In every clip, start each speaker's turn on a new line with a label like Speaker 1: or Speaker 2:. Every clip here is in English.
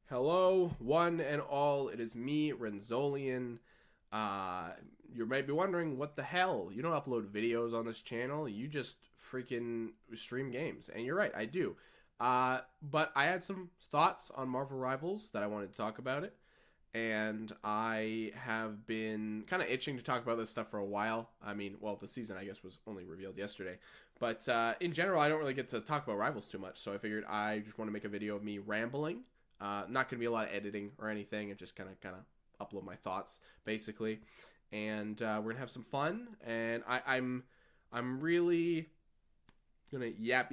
Speaker 1: Hello, one and all. It is me, Renzolian. You might be wondering, what the hell? You don't upload videos on this channel. You just freaking stream games. And you're right, I do. But I had some thoughts on Marvel Rivals that I wanted to talk about it. And I have been kind of itching to talk about this stuff for a while. I mean, well, the season, I guess, was only revealed yesterday. But in general, I don't really get to talk about Rivals too much. So I figured I just want to make a video of me rambling. Not going to be a lot of editing or anything. And just kind of upload my thoughts, basically. And we're going to have some fun. And I'm really going to yap.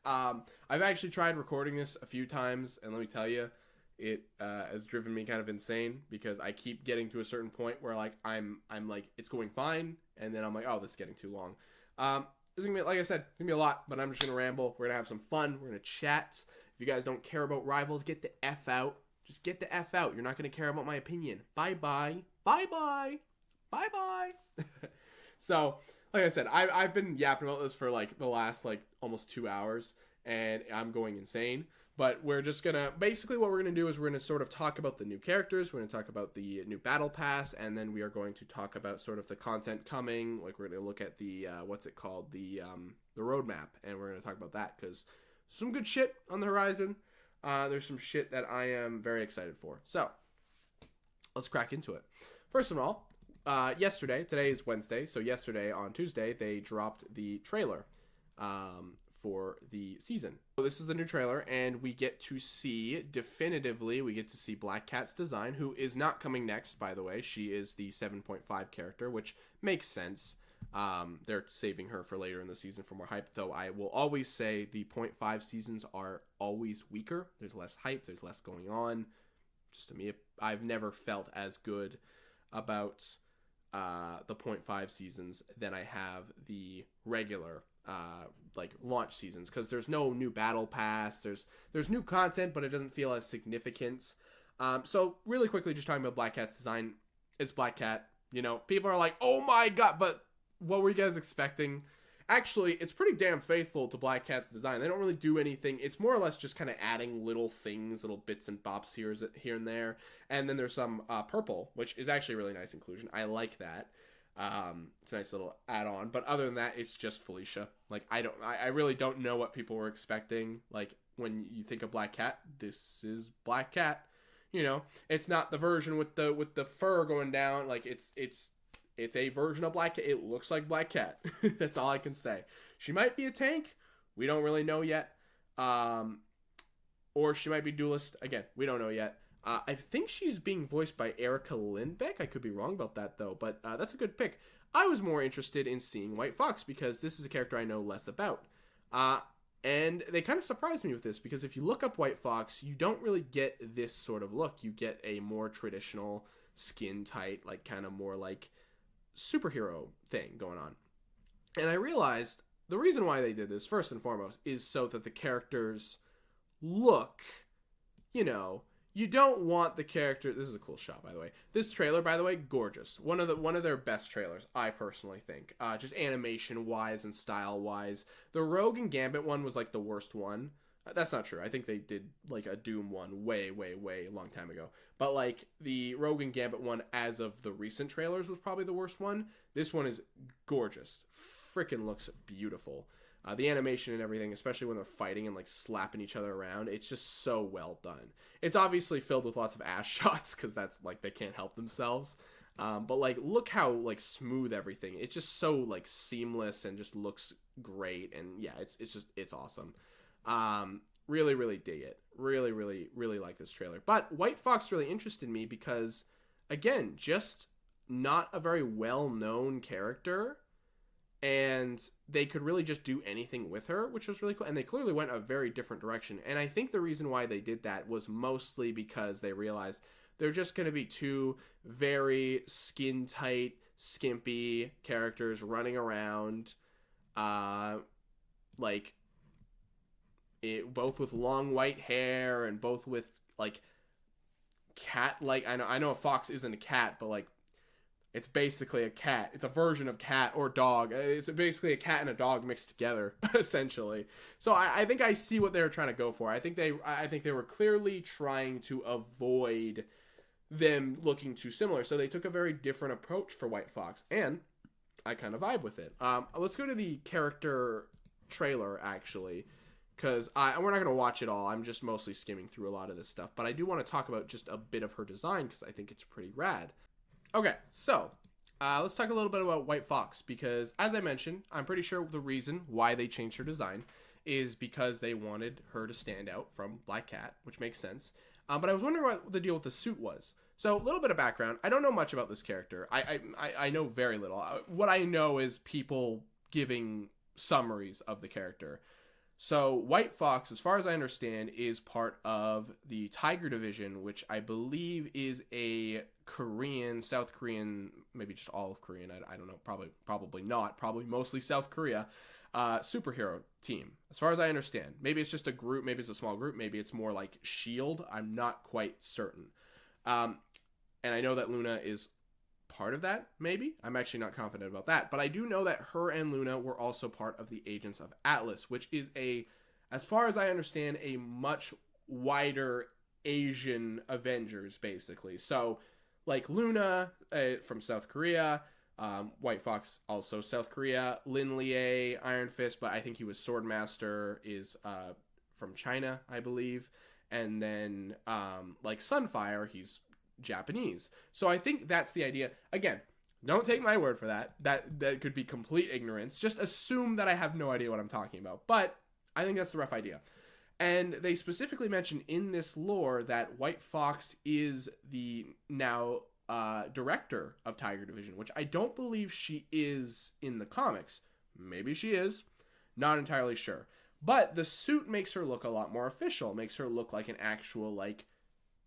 Speaker 1: I've actually tried recording this a few times. And let me tell you, it has driven me kind of insane because I keep getting to a certain point where like I'm like it's going fine, and then I'm like, oh, this is getting too long. This is gonna be, like I said, it's gonna be a lot, but I'm just gonna ramble. We're gonna have some fun. We're gonna chat. If you guys don't care about Rivals, get the F out. Just get the F out. You're not gonna care about my opinion. Bye bye. So, like I said, I've been yapping about this for like the last like almost 2 hours, and I'm going insane. But we're just gonna, basically what we're gonna do is we're gonna sort of talk about the new characters, we're gonna talk about the new battle pass, and then we are going to talk about sort of the content coming. Like we're gonna look at the, the roadmap, and we're gonna talk about that, because some good shit on the horizon. There's some shit that I am very excited for. So, let's crack into it. First of all, today is Wednesday, so yesterday on Tuesday, they dropped the trailer for the season. So this is the new trailer, and we get to see Black Cat's design, who is not coming next, by the way. She is the 7.5 character, which makes sense. They're saving her for later in the season for more hype, though I will always say the 0.5 seasons are always weaker. There's less hype, there's less going on. Just to me, I've never felt as good about the 0.5 seasons than I have the regular like launch seasons, because there's no new battle pass, there's new content, but it doesn't feel as significant. So really quickly, just talking about Black Cat's design. It's Black Cat. You know, people are like, oh my god, but what were you guys expecting? Actually, it's pretty damn faithful to Black Cat's design. They don't really do anything. It's more or less just kind of adding little things, little bits and bops here and there. And then there's some purple, which is actually a really nice inclusion. I like that. It's a nice little add-on, but other than that, it's just Felicia. Like, I really don't know what people were expecting. Like, when you think of Black Cat, this is Black Cat. You know, it's not the version with the fur going down. Like, it's a version of Black Cat. It looks like Black Cat. That's all I can say. She might be a tank. We don't really know yet. Or she might be duelist. Again, we don't know yet. I think she's being voiced by Erica Lindbeck. I could be wrong about that, though, but that's a good pick. I was more interested in seeing White Fox, because this is a character I know less about. And they kind of surprised me with this, because if you look up White Fox, you don't really get this sort of look. You get a more traditional, skin-tight, like kind of more like superhero thing going on. And I realized the reason why they did this, first and foremost, is so that the characters look, you know, you don't want the character. This is a cool shot, by the way. This trailer, by the way, gorgeous. One of their best trailers, I personally think. Just animation wise and style wise. The Rogue and Gambit one was like the worst one. That's not true. I think they did like a Doom one way long time ago. But like the Rogue and Gambit one, as of the recent trailers, was probably the worst one. This one is gorgeous. Freaking looks beautiful. The animation and everything, especially when they're fighting and like slapping each other around, it's just so well done. It's obviously filled with lots of ass shots, because that's like they can't help themselves. But like, look how like smooth everything. It's just so like seamless and just looks great. And yeah, it's awesome. Really dig it. Really like this trailer. But White Fox really interested me because, again, just not a very well-known character. And they could really just do anything with her, which was really cool. And they clearly went a very different direction. And I think the reason why they did that was mostly because they realized they're just going to be two very skin-tight, skimpy characters running around, both with long white hair and both with, like, cat-like. I know a fox isn't a cat, but, like, it's basically a cat. It's a version of cat or dog. It's basically a cat and a dog mixed together, essentially. So I think I see what they were trying to go for. I think they were clearly trying to avoid them looking too similar. So they took a very different approach for White Fox, and I kind of vibe with it. Let's go to the character trailer, actually, because we're not going to watch it all. I'm just mostly skimming through a lot of this stuff, but I do want to talk about just a bit of her design because I think it's pretty rad. Okay, so let's talk a little bit about White Fox, because as I mentioned, I'm pretty sure the reason why they changed her design is because they wanted her to stand out from Black Cat, which makes sense. But I was wondering what the deal with the suit was. So a little bit of background. I don't know much about this character. I know very little. What I know is people giving summaries of the character. So White Fox, as far as I understand, is part of the Tiger Division, which I believe is a Korean, South Korean, maybe just all of Korean. I don't know. Probably not. Probably mostly South Korea. Superhero team, as far as I understand. Maybe it's just a group. Maybe it's a small group. Maybe it's more like SHIELD. I'm not quite certain. And I know that Luna is part of that, maybe. I'm actually not confident about that. But I do know that her and Luna were also part of the Agents of Atlas, which is as far as I understand, a much wider Asian Avengers, basically. So, like Luna from South Korea, White Fox also South Korea, Lin Lie, Iron Fist, but I think he was Swordmaster, is from China, I believe. And then, like Sunfire, he's Japanese. So I think that's the idea. Again, don't take my word for that. That could be complete ignorance. Just assume that I have no idea what I'm talking about. But I think that's the rough idea. And they specifically mention in this lore that White Fox is the now director of Tiger Division, which I don't believe she is in the comics. Maybe she is. Not entirely sure. But the suit makes her look a lot more official. Makes her look like an actual, like,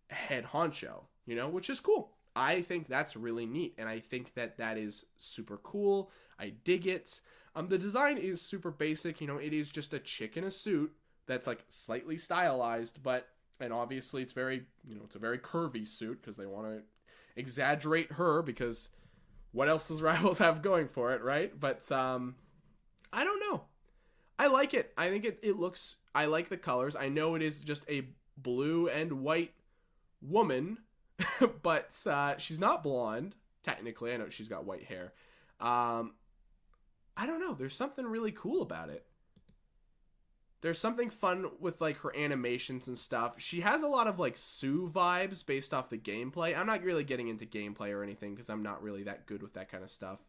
Speaker 1: head honcho, which is cool. I think that's really neat, and I think that is super cool. I dig it. The design is super basic. It is just a chick in a suit that's, like, slightly stylized, and obviously it's very, it's a very curvy suit because they want to exaggerate her, because what else does Rivals have going for it, right? But, I don't know. I like it. I think it looks, I like the colors. I know it is just a blue and white woman, but she's not blonde, technically. I know she's got white hair. I don't know. There's something really cool about it. There's something fun with, like, her animations and stuff. She has a lot of, like, Sue vibes based off the gameplay. I'm not really getting into gameplay or anything because I'm not really that good with that kind of stuff.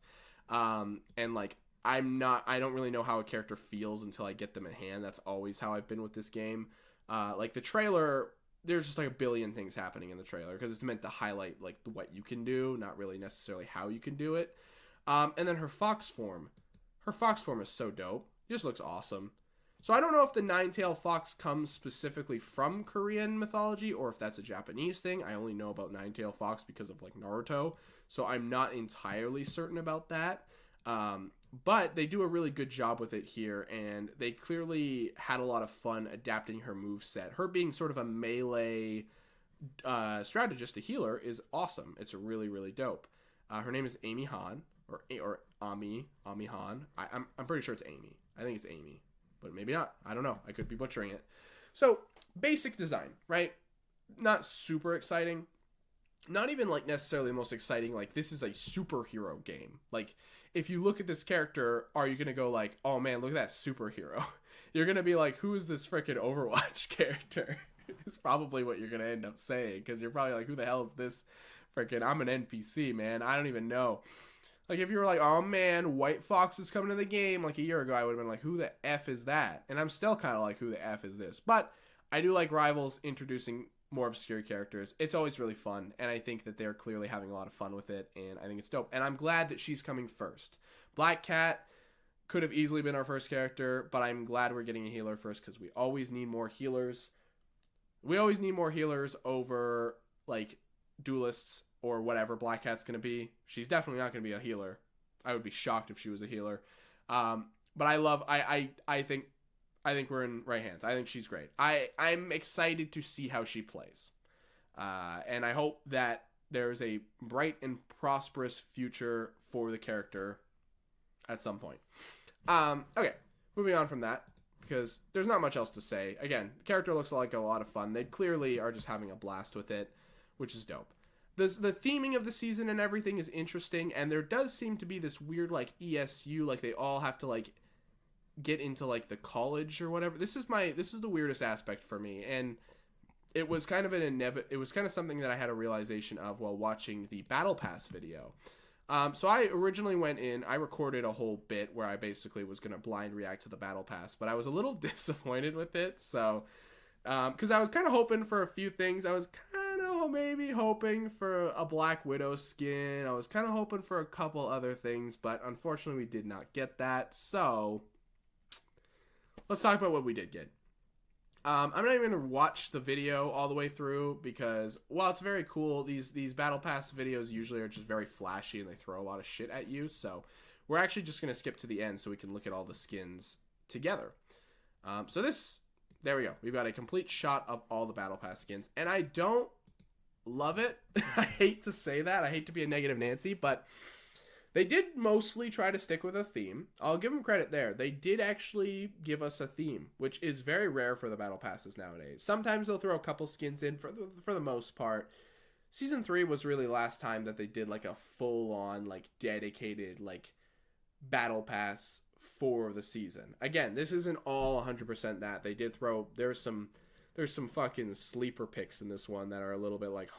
Speaker 1: And, like, I don't really know how a character feels until I get them in hand. That's always how I've been with this game. Like, the trailer, there's just, like, a billion things happening in the trailer because it's meant to highlight, like, what you can do, not really necessarily how you can do it. And then her fox form is so dope. It just looks awesome. So I don't know if the nine-tailed fox comes specifically from Korean mythology or if that's a Japanese thing. I only know about nine-tailed fox because of, like, Naruto, so I'm not entirely certain about that. But they do a really good job with it here, and they clearly had a lot of fun adapting her moveset. Her being sort of a melee strategist, a healer, is awesome. It's really, really dope. Her name is Amy Han, or Ami Han. I'm pretty sure it's Amy. I think it's Amy, but maybe not. I don't know. I could be butchering it. So, basic design, right? Not super exciting. Not even, like, necessarily the most exciting. Like, this is a superhero game. Like, if you look at this character, are you going to go like, oh man, look at that superhero? You're going to be like, who is this freaking Overwatch character? It's probably what you're going to end up saying, because you're probably like, who the hell is this freaking, I'm an NPC, man. I don't even know. Like, if you were like, oh man, White Fox is coming to the game, like a year ago, I would have been like, who the F is that? And I'm still kind of like, who the F is this? But I do like Rivals introducing more obscure characters. It's always really fun, and I think that they're clearly having a lot of fun with it, and I think it's dope. And I'm glad that she's coming first. Black Cat could have easily been our first character, but I'm glad we're getting a healer first, because we always need more healers. We always need more healers over, like, duelists or whatever Black Cat's going to be. She's definitely not going to be a healer. I would be shocked if she was a healer. But I think we're in right hands. I think she's great. I'm excited to see how she plays. And I hope that there's a bright and prosperous future for the character at some point. Okay, moving on from that, because there's not much else to say. Again, the character looks like a lot of fun. They clearly are just having a blast with it, which is dope. The theming of the season and everything is interesting, and there does seem to be this weird, like, ESU, like, they all have to, like, get into, like, the college or whatever. This is the weirdest aspect for me, and it was kind of it was kind of something that I had a realization of while watching the Battle Pass video. So I originally went in, I recorded a whole bit where I basically was going to blind react to the Battle Pass, but I was a little disappointed with it, so, because I was kind of hoping for a few things. I was kind of maybe hoping for a Black Widow skin, I was kind of hoping for a couple other things, but unfortunately we did not get that, so let's talk about what we did get. I'm not even going to watch the video all the way through because, while it's very cool, these Battle Pass videos usually are just very flashy and they throw a lot of shit at you. So we're actually just going to skip to the end so we can look at all the skins together. There we go. We've got a complete shot of all the Battle Pass skins. And I don't love it. I hate to say that. I hate to be a negative Nancy, but they did mostly try to stick with a theme. I'll give them credit there. They did actually give us a theme, which is very rare for the Battle Passes nowadays. Sometimes they'll throw a couple skins in. For the most part, Season 3 was really the last time that they did like a full-on, like, dedicated, like, Battle Pass for the season. Again, this isn't all 100% that. They did throw... There's some fucking sleeper picks in this one that are a little bit like,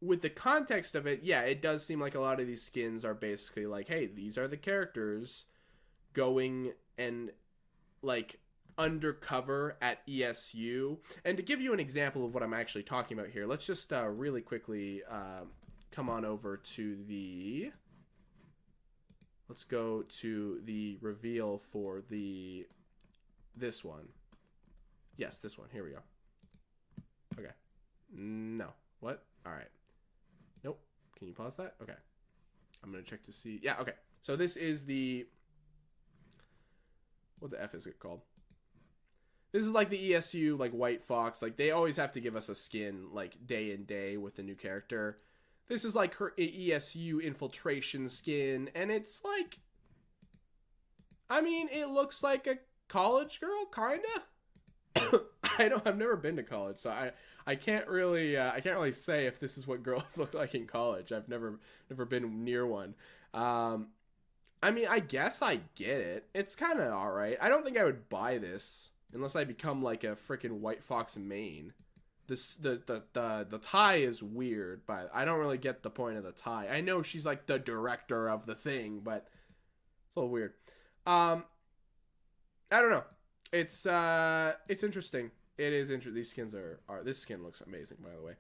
Speaker 1: with the context of it, yeah, it does seem like a lot of these skins are basically like, hey, these are the characters going and, like, undercover at ESU. And to give you an example of what I'm actually talking about here, let's just really quickly come on over to the... Let's go to the reveal for this one. Yes, this one. Here we go. Okay. No. What? All right. Nope. Can you pause that? Okay. I'm going to check to see. Yeah, okay. So this is the... What the F is it called? This is like the ESU, like, White Fox. Like, they always have to give us a skin, like, day and day with the new character. This is like her ESU infiltration skin. And it's like... I mean, it looks like a college girl, kinda. I've never been to college, so I can't really say if this is what girls look like in college. I've never been near one. I mean, I guess I get it. It's kind of all right. I don't think I would buy this unless I become like a freaking White Fox main. The tie is weird, but I don't really get the point of the tie. I know she's like the director of the thing, but it's a little weird. I don't know. It's interesting. It is interesting. These skins are this skin looks amazing, by the way.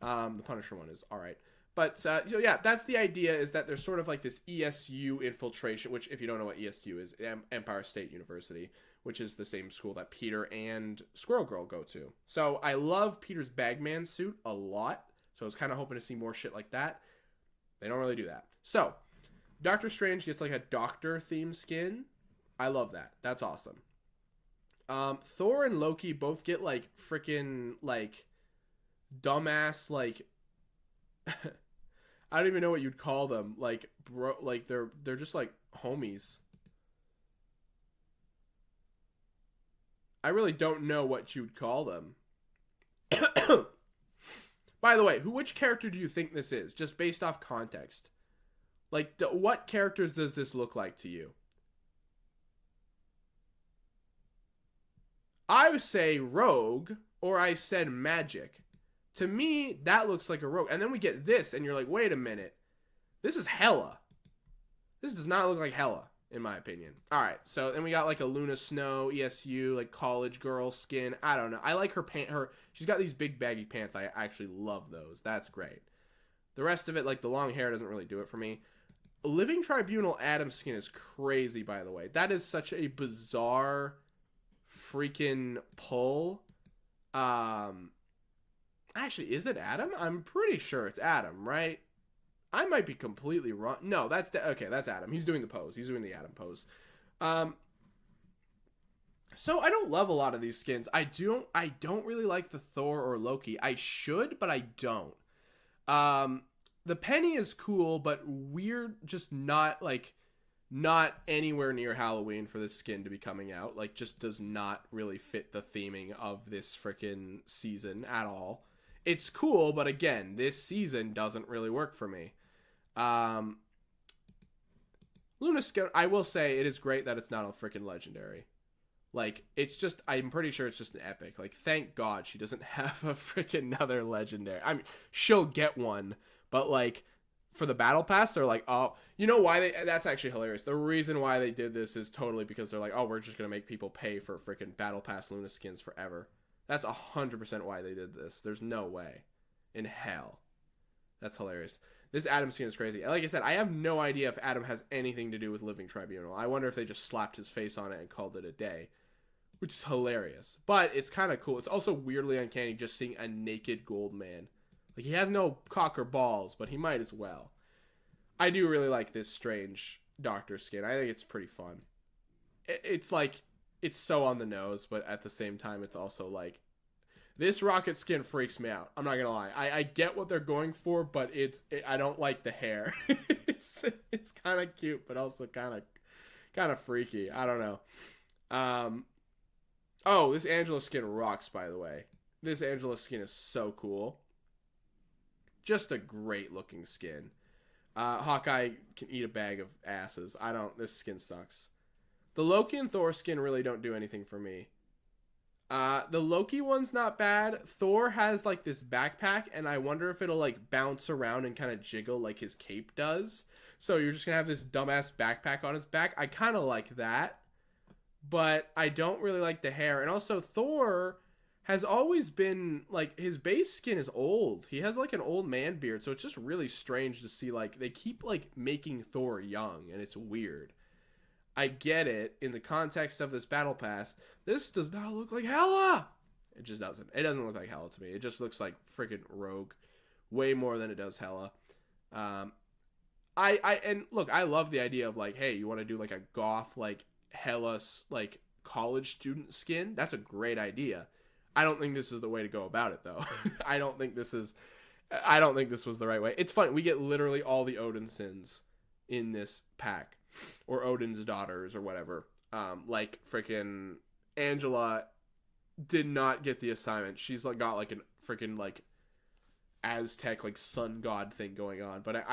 Speaker 1: The Punisher one is all right. But, so yeah, that's the idea, is that there's sort of like this ESU infiltration, which, if you don't know what ESU is, Empire State University, which is the same school that Peter and Squirrel Girl go to. So I love Peter's Bagman suit a lot, so I was kind of hoping to see more shit like that. They don't really do that. So, Doctor Strange gets like a doctor-themed skin. I love that. That's awesome. Thor and Loki both get like freaking like dumbass like I don't even know what you'd call them, like bro, like they're just like homies. I really don't know what you'd call them. By the way, which character do you think this is, just based off context? Like, what characters does this look like to you? I would say Rogue, or I said Magic. To me, that looks like a Rogue. And then we get this, and you're like, wait a minute. This is Hela. This does not look like Hela, in my opinion. Alright, so then we got like a Luna Snow, ESU, like college girl skin. I don't know. I like her she's got these big baggy pants. I actually love those. That's great. The rest of it, like the long hair, doesn't really do it for me. Living Tribunal Adam skin is crazy, by the way. That is such a bizarre freaking pull. Actually, is it Adam? I'm pretty sure it's Adam, right? I might be completely wrong. No, that's okay, that's Adam. He's doing the pose. He's doing the Adam pose. So I don't love a lot of these skins. I don't really like the Thor or Loki. I should, but I don't. The Penny is cool, but weird, just not anywhere near Halloween for this skin to be coming out. Like, just does not really fit the theming of this freaking season at all. It's cool, but again, this season doesn't really work for me. Luna skin, I will say it is great that it's not a freaking legendary. Like, it's just, I'm pretty sure it's just an epic. Like, thank God she doesn't have a freaking another legendary. I mean, she'll get one, but like, for the battle pass, they're like, oh, you know why that's actually hilarious. The reason why they did this is totally because they're like, oh, we're just going to make people pay for freaking battle pass Luna skins forever. That's 100% why they did this. There's no way in hell. That's hilarious. This Adam skin is crazy. Like I said, I have no idea if Adam has anything to do with Living Tribunal. I wonder if they just slapped his face on it and called it a day, which is hilarious. But it's kind of cool. It's also weirdly uncanny just seeing a naked gold man. Like, he has no cock or balls, but he might as well. I do really like this strange Doctor skin. I think it's pretty fun. It's like, it's so on the nose, but at the same time, it's also like, this Rocket skin freaks me out. I'm not gonna lie. I get what they're going for, but I don't like the hair. it's kind of cute, but also kind of freaky. I don't know. Oh, this Angela skin rocks, by the way. This Angela skin is so cool. Just a great looking skin. Hawkeye can eat a bag of asses. This skin sucks. The Loki and Thor skin really don't do anything for me. The Loki one's not bad. Thor has like this backpack, and I wonder if it'll like bounce around and kind of jiggle like his cape does. So you're just gonna have this dumbass backpack on his back. I kind of like that, but I don't really like the hair. And also Thor has always been, like, his base skin is old. He has, like, an old man beard, so it's just really strange to see, like, they keep, like, making Thor young, and it's weird. I get it in the context of this battle pass. This does not look like Hela! It just doesn't. It doesn't look like Hela to me. It just looks like freaking Rogue. Way more than it does Hela. And look, I love the idea of, like, hey, you want to do, like, a goth, like, Hela, like, college student skin? That's a great idea. I don't think this is the way to go about it, though. I don't think this was the right way. It's fun. We get literally all the Odin sins in this pack, or Odin's daughters, or whatever. Like freaking Angela did not get the assignment. She's like got like a freaking like Aztec like sun god thing going on. But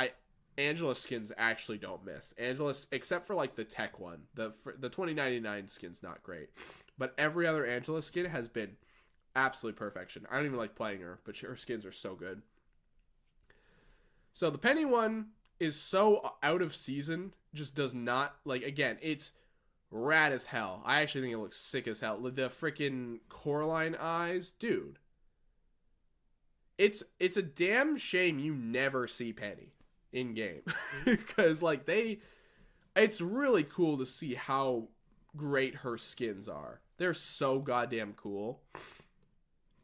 Speaker 1: Angela skins actually don't miss. Angela, except for like the tech one, the 2099 skin's not great, but every other Angela skin has been absolute perfection. I don't even like playing her, but her skins are so good. So the Penny one is so out of season, just does not, like, again, it's rad as hell. I actually think it looks sick as hell. The freaking Coraline eyes, dude. It's a damn shame you never see Penny in game. Because, like, it's really cool to see how great her skins are. They're so goddamn cool.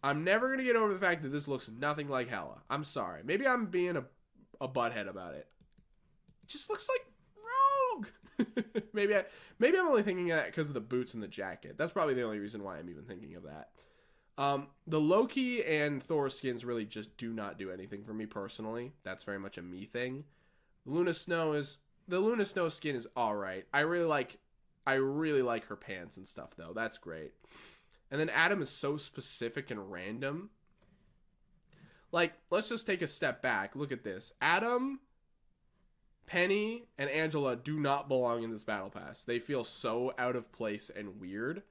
Speaker 1: I'm never going to get over the fact that this looks nothing like Hela. I'm sorry. Maybe I'm being a butthead about it. It just looks like Rogue. maybe I'm only thinking of that because of the boots and the jacket. That's probably the only reason why I'm even thinking of that. The Loki and Thor skins really just do not do anything for me personally. That's very much a me thing. The Luna Snow skin is alright. I really like her pants and stuff though. That's great. And then Adam is so specific and random. Like, let's just take a step back. Look at this. Adam, Penny, and Angela do not belong in this battle pass. They feel so out of place and weird.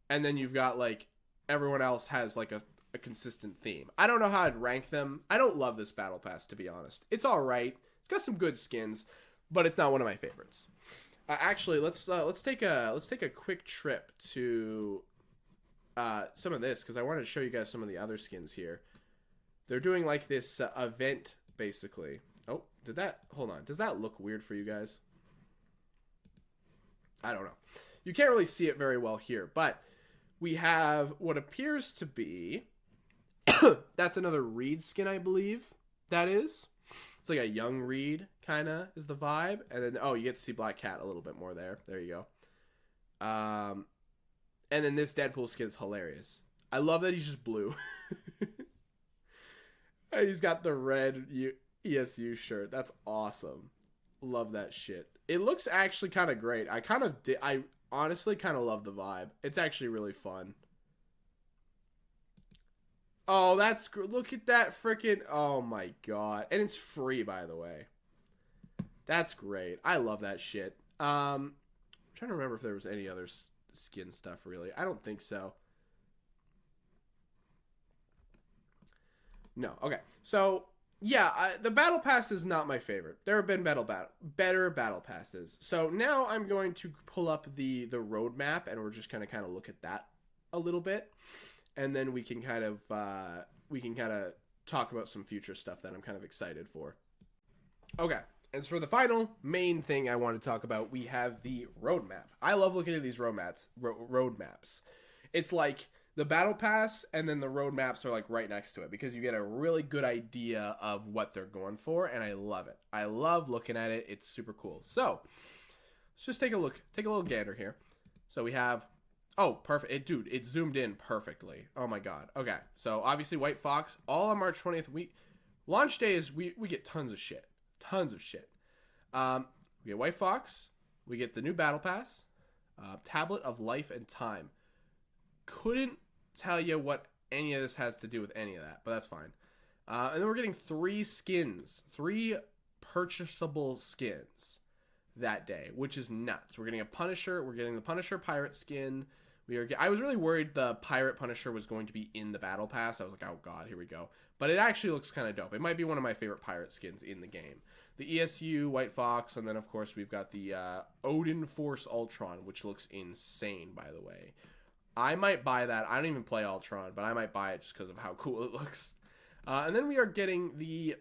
Speaker 1: And then you've got, like, everyone else has, like, a consistent theme. I don't know how I'd rank them. I don't love this battle pass, to be honest. It's alright. It's got some good skins, but it's not one of my favorites. Actually, let's take a quick trip to some of this, because I wanted to show you guys some of the other skins here. They're doing like this event basically. Oh, hold on, does that look weird for you guys? I don't know. You can't really see it very well here, but we have what appears to be that's another Reed skin, I believe. That is. It's like a young Reed, kind of, is the vibe. And then, oh, you get to see Black Cat a little bit more there. There you Um, and then this Deadpool skin is hilarious. I love that he's just blue. And he's got the red ESU shirt. That's awesome. Love that shit. It looks actually kind of great. I honestly kind of love the vibe. It's actually really fun. Oh, that's look at that freaking. Oh my god. And it's free, by the way. That's great. I love that shit. I'm trying to remember if there was any other skin stuff, really. I don't think so. No. Okay. So, yeah, the battle pass is not my favorite. There have been better battle passes. So now I'm going to pull up the roadmap, and we're just going to kind of look at that a little bit. And then we can kind of talk about some future stuff that I'm kind of excited for. Okay. As for the final main thing I want to talk about, we have the roadmap. I love looking at these roadmaps. It's like the battle pass and then the roadmaps are like right next to it because you get a really good idea of what they're going for, and I love it. I love looking at it. It's super cool. So let's just take a look. Take a little gander here. So we have, oh, perfect. Dude, it zoomed in perfectly. Oh my god. Okay, so obviously White Fox, all on March 20th. Launch day is we get tons of shit. Tons of shit. We get White Fox. We get the new battle pass. Tablet of Life and Time. Couldn't tell you what any of this has to do with any of that, but that's fine. And then we're getting 3 skins. 3 purchasable skins that day, which is nuts. We're getting a Punisher. We're getting the Punisher pirate skin. I was really worried the pirate Punisher was going to be in the battle pass. I was like, oh god, here we go. But it actually looks kind of dope. It might be one of my favorite pirate skins in the game. The ESU, White Fox, and then of course we've got the Odin Force Ultron, which looks insane, by the way. I might buy that. I don't even play Ultron, but I might buy it just because of how cool it looks. And then we are getting the,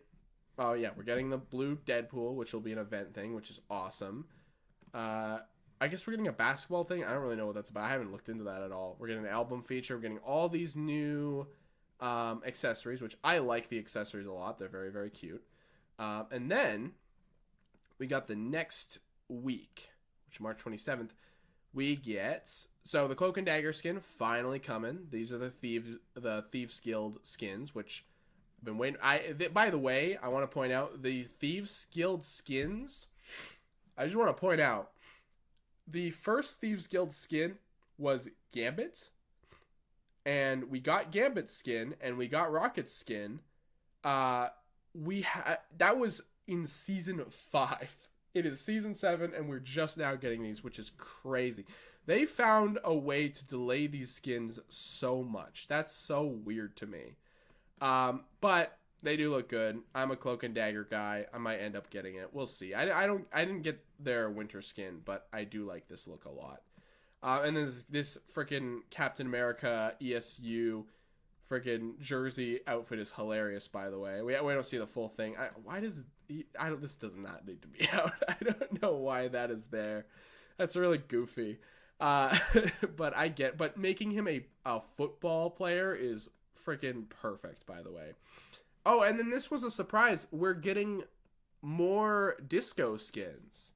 Speaker 1: oh yeah, we're getting the blue Deadpool, which will be an event thing, which is awesome. I guess we're getting a basketball thing. I don't really know what that's about. I haven't looked into that at all. We're getting an album feature. We're getting all these new accessories, which I like the accessories a lot. They're very, very cute. And then we got the next week, which is March 27th. We get, so the Cloak and Dagger skin finally coming. These are the Thieves Guild skins, which I've been waiting. By the way, I want to point out the Thieves Guild skins. I just want to point out the first Thieves Guild skin was Gambit, and we got Gambit's skin, and we got Rocket's skin. That was in season 5. It is season 7, and we're just now getting these, which is crazy. They found a way to delay these skins so much. That's so weird to me. But they do look good. I'm a Cloak and Dagger guy. I might end up getting it. We'll see. I didn't get their winter skin, but I do like this look a lot. And then this freaking Captain America ESU freaking jersey outfit is hilarious, by the way. We don't see the full thing. This does not need to be out. I don't know why that is there. That's really goofy. But making him a football player is freaking perfect, by the way. Oh, and then this was a surprise. We're getting more disco skins.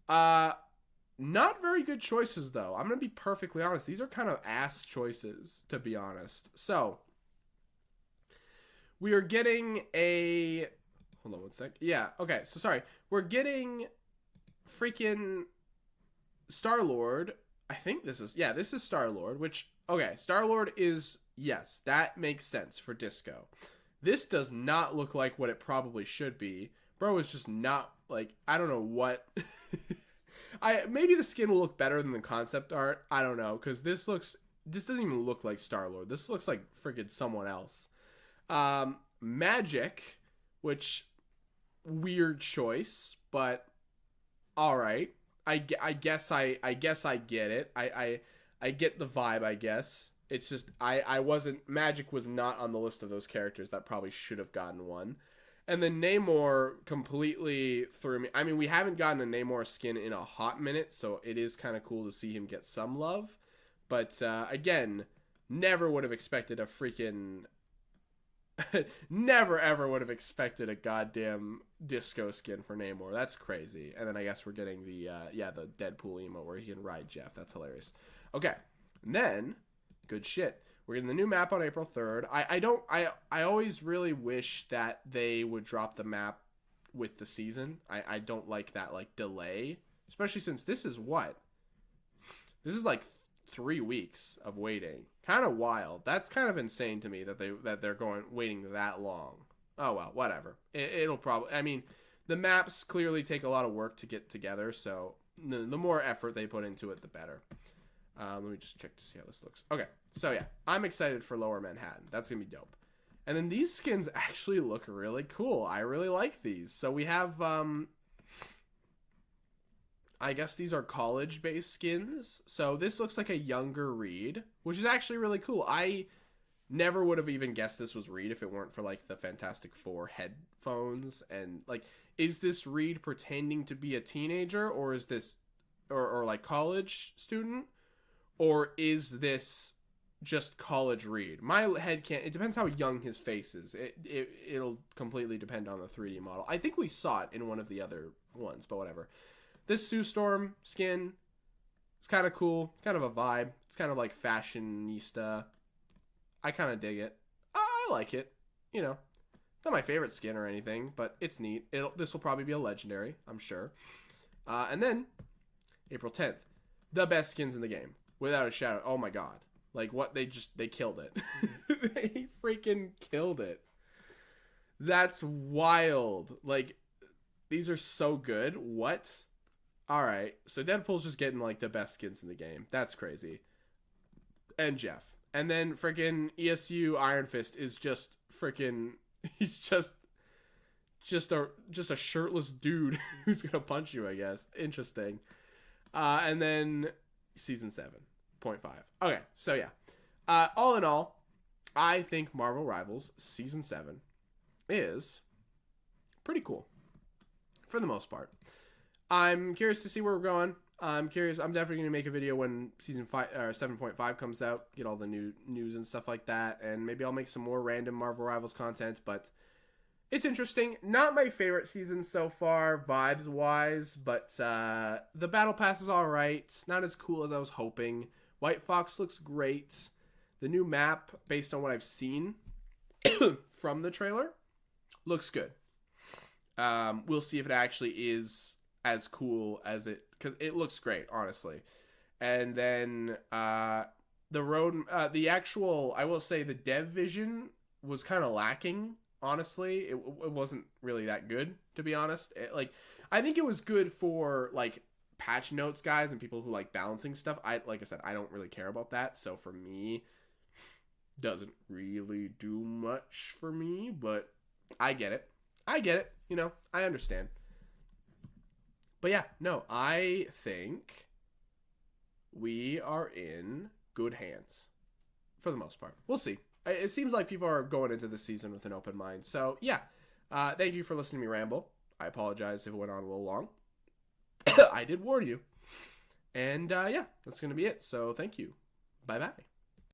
Speaker 1: Not very good choices, though. I'm going to be perfectly honest. These are kind of ass choices, to be honest. So, we are getting a... Hold on one sec. Yeah, okay. So, sorry. We're getting freaking Star-Lord. I think this is... Yeah, this is Star-Lord, which... Okay, Star-Lord is... Yes, that makes sense for disco. This does not look like what it probably should be. Bro is just not, like... I don't know what... Maybe the skin will look better than the concept art. I don't know, because this doesn't even look like Star-Lord. This looks like friggin' someone else. Magic, which weird choice, but all right. I guess I get it. I get the vibe, I guess. It's just Magic was not on the list of those characters that probably should have gotten one. And then Namor completely threw me. I mean, we haven't gotten a Namor skin in a hot minute, so it is kind of cool to see him get some love. But, again, never would have expected a freaking Never ever would have expected a goddamn disco skin for Namor. That's crazy. And then I guess we're getting the the Deadpool emote where he can ride Jeff. That's hilarious. Okay, and then good shit. We're getting the new map on April 3rd. I always really wish that they would drop the map with the season. I don't like that like delay, especially since this is like 3 weeks of waiting. Kind of wild. That's kind of insane to me that they're waiting that long. Oh well, whatever. It'll probably. I mean, the maps clearly take a lot of work to get together, so the more effort they put into it, the better. Let me just check to see how this looks. Okay, so yeah, I'm excited for Lower Manhattan. That's gonna be dope. And then these skins actually look really cool. I really like these. So we have I guess these are college-based skins. So this looks like a younger Reed, which is actually really cool. I never would have even guessed this was Reed if it weren't for like the Fantastic Four headphones. And like, is this Reed pretending to be a teenager, or is this or like college student, or is this just college Reed? My head can't. It depends how young his face is. It'll completely depend on the 3D model. I think we saw it in one of the other ones, but whatever. This Sue Storm skin, it's kind of cool, kind of a vibe. It's kind of like fashionista. I kind of dig it. I like it. You know, not my favorite skin or anything, but it's neat. This will probably be a legendary, I'm sure. And then April 10th, the best skins in the game, without a shadow. Oh my god, like what they killed it. They freaking killed it. That's wild. Like, these are so good. What? All right, so Deadpool's just getting like the best skins in the game. That's crazy. And Jeff, and then freaking ESU Iron Fist is just freaking. He's just a shirtless dude who's gonna punch you, I guess. Interesting. And then season 7.5. Okay, so yeah. All in all, I think Marvel Rivals season 7 is pretty cool for the most part. I'm curious to see where we're going. I'm curious. I'm definitely going to make a video when season 5 or 7.5 comes out, get all the new news and stuff like that, and maybe I'll make some more random Marvel Rivals content, but it's interesting. Not my favorite season so far, vibes-wise, but the Battle Pass is all right. Not as cool as I was hoping. White Fox looks great. The new map, based on what I've seen from the trailer, looks good. We'll see if it actually is as cool as it, because it looks great, honestly. And then the actual, I will say, the dev vision was kind of lacking. Honestly, it wasn't really that good, to be honest. I think it was good for like patch notes guys and people who like balancing stuff. Like I said, I don't really care about that. So for me, doesn't really do much for me, but I get it. You know, I understand. But yeah, no, I think we are in good hands for the most part. We'll see. It seems like people are going into this season with an open mind. So yeah, thank you for listening to me ramble. I apologize if it went on a little long. I did warn you. And yeah, that's going to be it. So thank you. Bye-bye.